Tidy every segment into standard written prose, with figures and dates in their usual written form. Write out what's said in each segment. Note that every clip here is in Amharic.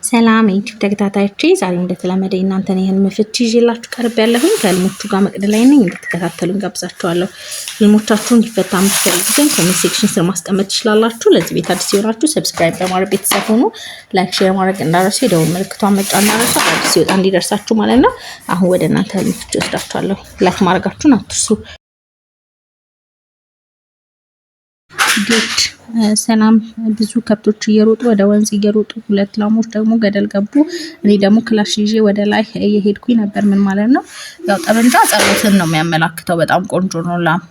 ሰላም ዩቲዩብ ተከታታዮቼ ዛሬ እንደተለመደ እናንተን ይሄን ፍቺ ይዤላችሁ ቀርብ ያለሁኝ ከህልሞቹ ጋር መቅደላይ ነኝ። እንድትከታተሉኝ ጋብዛችኋለሁ። ህልሞቻችሁን እንዲፈታ የምትፈልጉትን ኮሜንት ሴክሽን ስር ማስቀመጥ ትችላላችሁ። ለዚህ ቤት አዲስ የሆናችሁ ሰብስክራይብ በማድረግ ቤተሰብ ሁኑ። ላይክ ሼር ማድረግ እንዳትረሱ፣ የደወል ምልክቷን መጫን እንዳትረሱ፣ አዲስ ሲወጣ እንዲደርሳችሁ ማለት ነው። አሁን ወደ እናንተ ህልም ፍቺ ወስዳችኋለሁ። ላይክ ማድረጋችሁን አትርሱ። ጌት ሰላም ብዙ ከብቶች እየሮጡ ወደ ወንዝ እየሮጡ ሁለት ላሞች ደግሞ ገደል ገቡ። እኔ ደግሞ ክላሽ ይዤ ወደ ላይ እየሄድኩኝ ነበር። ምን ማለት ነው? ያው ጠበንጃ ጸሎትን ነው የሚያመላክተው። በጣም ቆንጆ ነው። ላም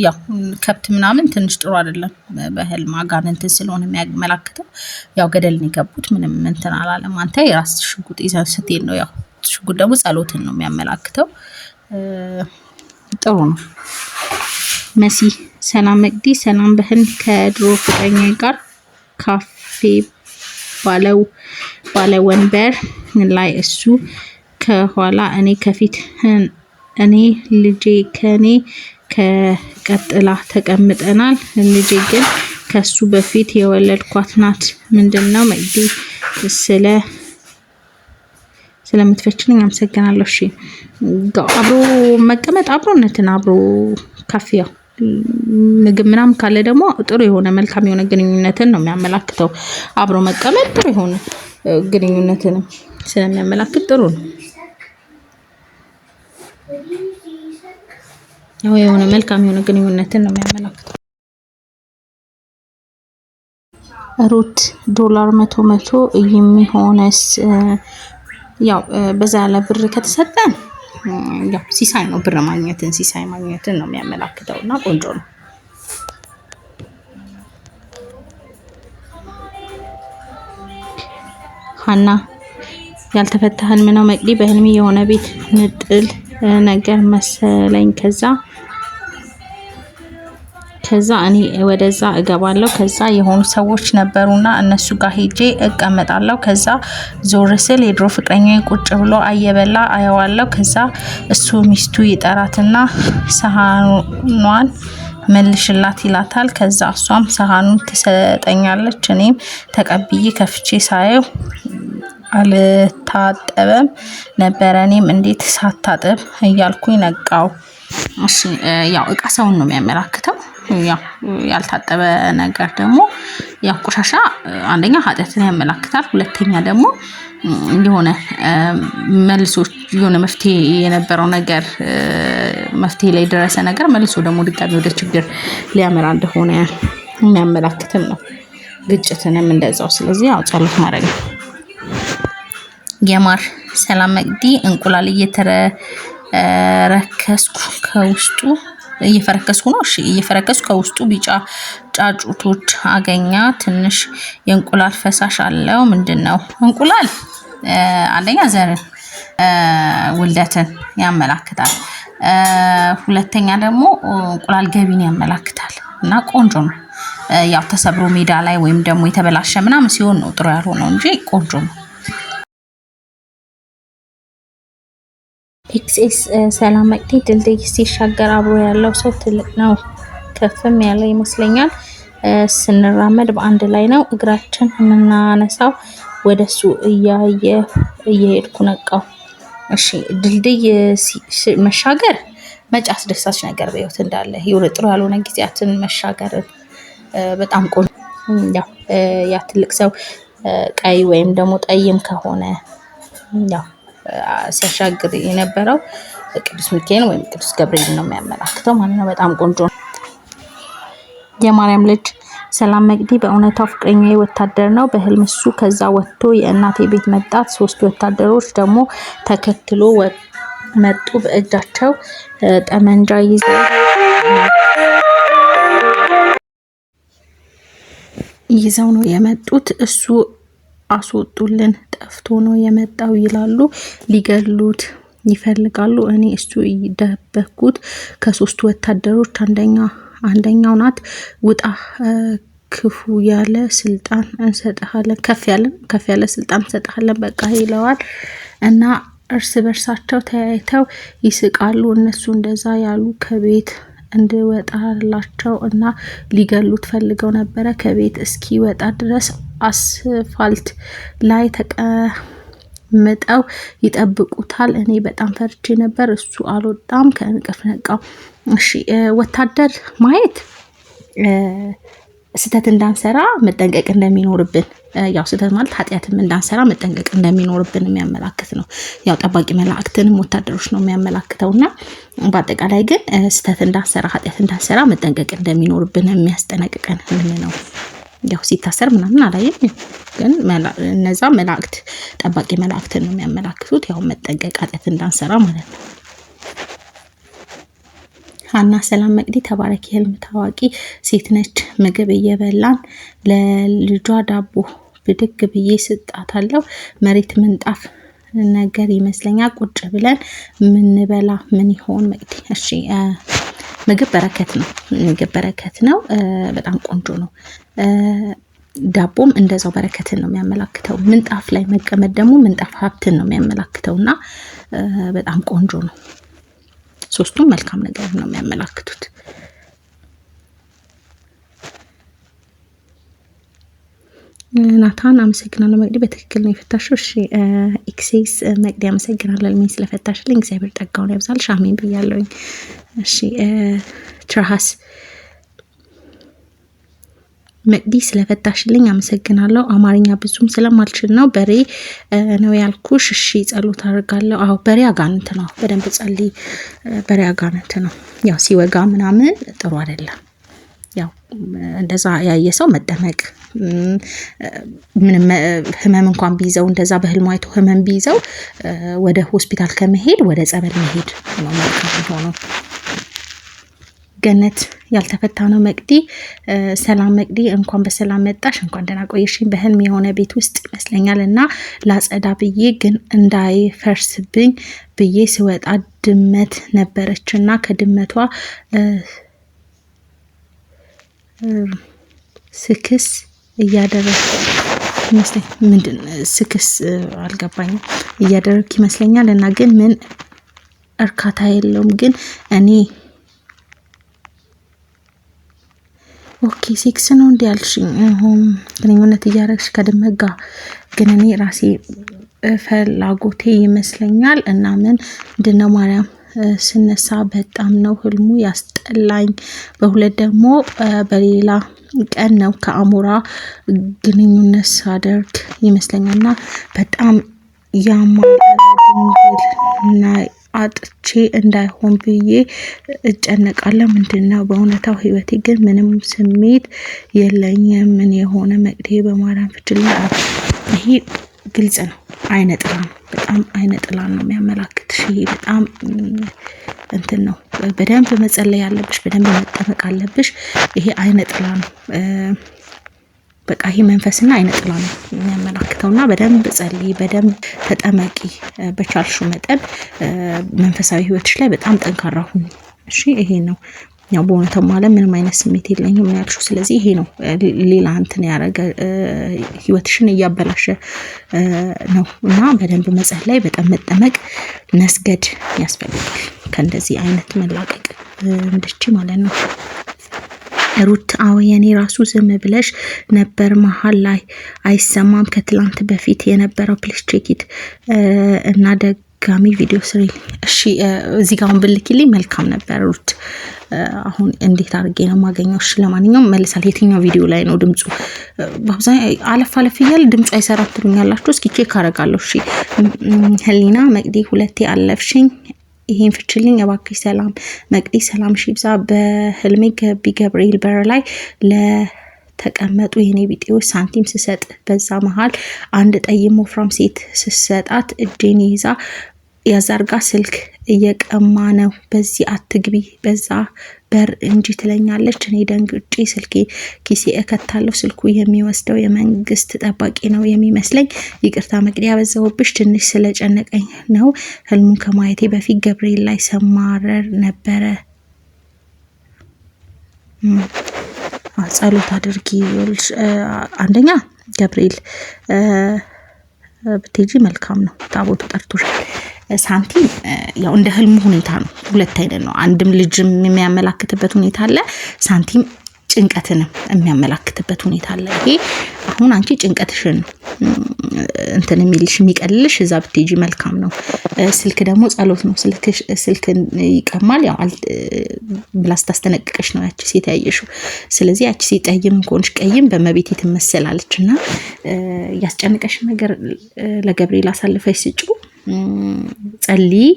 ያው ከብት ምናምን ትንሽ ጥሩ አይደለም። በህልም አጋንንትን ስለሆነ የሚያመላክተው ያው ገደል ነው የገቡት። ምንም እንትን አላለም። አንተ የራስ ሽጉጥ ይዘህ ስትሄድ ነው። ያው ሽጉጥ ደግሞ ጸሎትን ነው የሚያመላክተው። ጥሩ ነው። መሲ ሰላም መቅዲ ሰላም በህን ከድሮ ፍቅረኛ ጋር ካፌ ባለ ወንበር ላይ እሱ ከኋላ እኔ ከፊት እኔ ልጄ ከኔ ከቀጥላ ተቀምጠናል። ልጄ ግን ከሱ በፊት የወለድኳት ናት። ምንድነው መቅዲ ስለምትፈችልኝ አመሰግናለሁ። እሺ አብሮ መቀመጥ አብሮነትን አብሮ ካፌው ምግብ ምናምን ካለ ደግሞ ጥሩ የሆነ መልካም የሆነ ግንኙነትን ነው የሚያመላክተው። አብሮ መቀመጥ ጥሩ የሆነ ግንኙነትን ስለሚያመላክት ጥሩ ነው። ያው የሆነ መልካም የሆነ ግንኙነትን ነው የሚያመላክተው። ሩት $100 የሚሆነስ ያው በዛ ያለ ብር ከተሰጠን ያው ሲሳይ ነው። ብር ማግኘትን ሲሳይ ማግኘትን ነው የሚያመላክተውና ቆንጆ ነው። ሀና ያልተፈታ ህልም ነው መቅዲ። በህልሜ የሆነ ቤት ንጥል ነገር መሰለኝ። ከዛ እኔ ወደዛ እገባለሁ። ከዛ የሆኑ ሰዎች ነበሩና እነሱ ጋር ሄጄ እቀመጣለሁ። ከዛ ዞር ስል የድሮ ፍቅረኛዬ ቁጭ ብሎ አየበላ አየዋለሁ። ከዛ እሱ ሚስቱ ይጠራትና ሰሃኗን መልሽላት ይላታል። ከዛ እሷም ሰሃኑን ትሰጠኛለች። እኔም ተቀብዬ ከፍቼ ሳየው አልታጠበም ነበር። እኔም እንዴት ሳታጥብ እያልኩኝ ነቃው። እሺ ያው እቃ ሰውን ነው የሚያመላክተው። ያው ያልታጠበ ነገር ደግሞ ያው ቆሻሻ አንደኛ ኃጢአትን ያመላክታል። ሁለተኛ ደግሞ የሆነ መልሶ የሆነ መፍትሄ የነበረው ነገር መፍትሄ ላይ ደረሰ ነገር መልሶ ደግሞ ድጋሚ ወደ ችግር ሊያመራ እንደሆነ የሚያመላክትም ነው። ግጭትንም እንደዛው። ስለዚህ ያው ጸሎት ማድረግ ነው። የማር ሰላም መቅዲ እንቁላል እየፈረከስኩ ነው። እሺ እየፈረከስኩ ከውስጡ ቢጫ ጫጩቶች አገኛ። ትንሽ የእንቁላል ፈሳሽ አለው። ምንድነው? እንቁላል አንደኛ ዘርን ውልደትን ያመላክታል። ሁለተኛ ደግሞ እንቁላል ገቢን ያመላክታል እና ቆንጆ ነው። ያው ተሰብሮ ሜዳ ላይ ወይም ደግሞ የተበላሸ ምናምን ሲሆን ነው ጥሩ ያልሆነው እንጂ ቆንጆ ነው። ኤክስኤስ ሰላም መቅዲ ድልድይ ሲሻገር አብሮ ያለው ሰው ትልቅ ነው፣ ከፍም ያለ ይመስለኛል። ስንራመድ በአንድ ላይ ነው እግራችን የምናነሳው። ወደሱ እየሄድኩ ነቃው። እሺ ድልድይ መሻገር መጫ አስደሳች ነገር በህይወት እንዳለ የሆነ ጥሩ ያልሆነ ጊዜያትን መሻገር በጣም ቆንጆ። ያው ያ ትልቅ ሰው ቀይ ወይም ደግሞ ጠይም ከሆነ ያው ሲያሻግር የነበረው ቅዱስ ሚካኤል ወይም ቅዱስ ገብርኤል ነው የሚያመላክተው ማለት ነው። በጣም ቆንጆ ነው። የማርያም ልጅ ሰላም መቅዲ በእውነታው ፍቅረኛዬ ወታደር ነው። በህልም እሱ ከዛ ወጥቶ የእናቴ ቤት መጣት። 3 ወታደሮች ደግሞ ተከትሎ መጡ። በእጃቸው ጠመንጃ ይዘው ነው የመጡት። እሱ አስወጡልን፣ ጠፍቶ ነው የመጣው ይላሉ። ሊገሉት ይፈልጋሉ። እኔ እሱ ይደበኩት ከ3 ወታደሮች አንደኛው ናት። ውጣ ክፉ ያለ ስልጣን እንሰጣለን፣ ከፍ ያለ ስልጣን እንሰጣለን በቃ ይለዋል። እና እርስ በርሳቸው ተያይተው ይስቃሉ። እነሱ እንደዛ ያሉ ከቤት እንድወጣላቸው እና ሊገሉት ፈልገው ነበረ። ከቤት እስኪወጣ ድረስ አስፋልት ላይ ተቀምጠው ይጠብቁታል። እኔ በጣም ፈርቼ ነበር። እሱ አልወጣም፣ ከእንቅልፍ ነቃው። እሺ ወታደር ማየት ስህተት እንዳንሰራ መጠንቀቅ እንደሚኖርብን፣ ያው ስህተት ማለት ኃጢአትም እንዳንሰራ መጠንቀቅ እንደሚኖርብን የሚያመላክት ነው። ያው ጠባቂ መላእክትንም ወታደሮች ነው የሚያመላክተውና በአጠቃላይ ግን ስህተት እንዳንሰራ ኃጢአት እንዳንሰራ መጠንቀቅ እንደሚኖርብን የሚያስጠነቅቀን ነው። ያው ሲታሰር ምናምን አላየም፣ ግን እነዛ መላእክት ጠባቂ መላእክትን ነው የሚያመላክቱት። ያው መጠንቀቅ ኃጢአት እንዳንሰራ ማለት ነው። ሀና ሰላም መቅዲ ተባረኪ። ህልም ታዋቂ ሴት ነች። ምግብ እየበላን ለልጇ ዳቦ ብድግ ብዬ ስጣታለሁ። መሬት ምንጣፍ ነገር ይመስለኛል። ቁጭ ብለን ምንበላ ምን ይሆን መቅዲ? እሺ ምግብ በረከት ነው። ምግብ በረከት ነው። በጣም ቆንጆ ነው። ዳቦም እንደዛው በረከትን ነው የሚያመላክተው። ምንጣፍ ላይ መቀመጥ ደግሞ ምንጣፍ ሀብትን ነው የሚያመላክተውና በጣም ቆንጆ ነው። ሶስቱም መልካም ነገር ነው የሚያመላክቱት። ናታን አመሰግናለሁ መቅዲ፣ በትክክል ነው የፈታሽው። እሺ ኤክሴስ መቅዲ አመሰግናለሁ ለምን ስለፈታሽልኝ፣ እግዚአብሔር ጸጋውን ያብዛልሽ። አሜን ብያለሁኝ። እሺ ትራሃስ መቅዲ ስለፈታሽልኝ አመሰግናለሁ። አማርኛ ብዙም ስለማልችል ነው በሬ ነው ያልኩሽ። እሺ ጸሎት አድርጋለሁ። አዎ በሬ አጋንንት ነው። በደንብ ጸልይ። በሬ አጋንንት ነው። ያው ሲወጋ ምናምን ጥሩ አይደለም። ያው እንደዛ ያየ ሰው መጠመቅ፣ ምንም ህመም እንኳን ቢይዘው እንደዛ በህልሙ አይቶ ህመም ቢይዘው ወደ ሆስፒታል ከመሄድ ወደ ጸበል መሄድ ነው መልካም ሆኖ። ገነት ያልተፈታ ነው መቅዲ። ሰላም መቅዲ፣ እንኳን በሰላም መጣሽ፣ እንኳን ደህና ቆየሽኝ። በህልም የሆነ ቤት ውስጥ ይመስለኛል እና ላጸዳ ብዬ ግን እንዳይፈርስብኝ ብዬ ስወጣ ድመት ነበረችና ከድመቷ ስክስ እያደረኩ ይመስለኝ። ምንድን ስክስ አልገባኝም። እያደረኩ ይመስለኛል እና ግን ምን እርካታ የለውም። ግን እኔ ኦኬ ሴክስ ነው እንዲ ያልሽኝ። ግንኙነት እያደረግሽ ከድመት ጋር ግን እኔ ራሴ ፍላጎቴ ይመስለኛል እና ምንድነው ማርያም ስነሳ በጣም ነው ህልሙ ያስጠላኝ። በሁለት ደግሞ በሌላ ቀን ነው ከአሞራ ግንኙነት ሳደርግ ይመስለኛልና በጣም ያማድንግልና አጥቼ እንዳይሆን ብዬ እጨነቃለሁ። ምንድነው በእውነታው ህይወቴ ግን ምንም ስሜት የለኝም። ምን የሆነ መቅዲ በማርያም ፍችልኝ። ይሄ ግልጽ ነው። አይነ ጥላ ነው። በጣም አይነ ጥላ ነው የሚያመላክትሽ። ይሄ በጣም እንትን ነው። በደንብ መጸለይ ያለብሽ፣ በደንብ መጠመቅ አለብሽ። ይሄ አይነ ጥላ ነው። በቃ ይሄ መንፈስና አይነ ጥላ ነው የሚያመላክተውና በደንብ ጸልይ፣ በደንብ ተጠመቂ። በቻልሹ መጠን መንፈሳዊ ህይወትሽ ላይ በጣም ጠንካራ ሁኚ። እሺ ይሄ ነው። ያው በእውነታው ማለት ምንም አይነት ስሜት የለኝም ያልሽው፣ ስለዚህ ይሄ ነው ሌላ እንትን ያረገ ህይወትሽን እያበላሸ ነው እና በደንብ መጸለይ፣ በጣም መጠመቅ፣ መስገድ ያስፈልጋል ከእንደዚህ አይነት መላቀቅ እንድቺ ማለት ነው። ሩት አዎ የኔ ራሱ ዝም ብለሽ ነበር፣ መሀል ላይ አይሰማም። ከትላንት በፊት የነበረው ፕሊስ ቼኪት እና ደጋሚ ቪዲዮ ስሪልኝ። እሺ እዚህ ጋር አሁን ብልኪልኝ መልካም ነበር ሩት። አሁን እንዴት አድርጌ ነው የማገኘው? እሺ ለማንኛውም መልሳል። የትኛው ቪዲዮ ላይ ነው ድምፁ? በአብዛኛው አለፍ አለፍ እያለ ድምፁ አይሰራም ትሉኛላችሁ። እስኪ ቼክ አደርጋለሁ። እሺ ህሊና መቅዲ ሁለቴ አለፍሽኝ፣ ይሄን ፍችልኝ እባክሽ። ሰላም መቅዲ ሰላም ሺብዛ። በህልሜ ገቢ ገብርኤል በር ላይ ለተቀመጡ የኔ ቢጤዎች ሳንቲም ስሰጥ በዛ መሃል አንድ ጠይም ወፍራም ሴት ስሰጣት እጄን ይዛ ያዛርጋ ስልክ እየቀማ ነው። በዚህ አትግቢ በዛ በር እንጂ ትለኛለች። እኔ ደንግጬ ስልኬ ኪሴ እከታለሁ። ስልኩ የሚወስደው የመንግስት ጠባቂ ነው የሚመስለኝ። ይቅርታ መቅዲ ያበዛውብሽ፣ ትንሽ ስለጨነቀኝ ነው። ህልሙን ከማየቴ በፊት ገብርኤል ላይ ሰማረር ነበረ። ጸሎት አድርጊ። አንደኛ ገብርኤል ብትሄጂ መልካም ነው። ታቦቱ ጠርቶሻል። ሳንቲም ያው እንደ ህልሙ ሁኔታ ነው። ሁለት አይነት ነው። አንድም ልጅም የሚያመላክትበት ሁኔታ አለ። ሳንቲም ጭንቀትንም የሚያመላክትበት ሁኔታ አለ። ይሄ አሁን አንቺ ጭንቀትሽን እንትን የሚልሽ የሚቀልልሽ እዛ ብትሄጂ መልካም ነው። ስልክ ደግሞ ጸሎት ነው። ስልክን ይቀማል ያው ብላ ስታስጠነቅቀሽ ነው ያቺ ሴት ያየሽው። ስለዚህ ያቺ ሴት ጠይም ከሆንሽ ቀይም በመቤቴ ትመሰላለች እና ያስጨንቀሽ ነገር ለገብርኤል አሳልፈሽ ስጪው፣ ጸልይ፣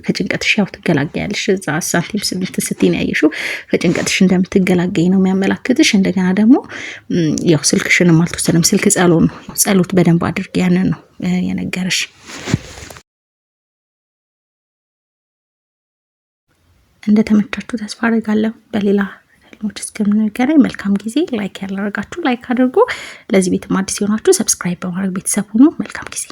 ከጭንቀትሽ ያው ትገላገያለሽ። እዛ ሳንቲም ስትይ ያየሽው ከጭንቀትሽ እንደምትገላገይ ነው የሚያመላክትሽ። እንደገና ደግሞ ያው ስልክሽንም አልተወሰደም። ስልክ ጸሎት ነው። ጸሎት በደንብ አድርጊ። ያንን ነው የነገረሽ። እንደተመቻችሁ ተስፋ አደርጋለሁ። በሌላ ህልሞች እስከምንገናኝ መልካም ጊዜ። ላይክ ያላደረጋችሁ ላይክ አድርጉ። ለዚህ ቤትም አዲስ የሆናችሁ ሰብስክራይብ በማድረግ ቤተሰብ ሁኑ። መልካም ጊዜ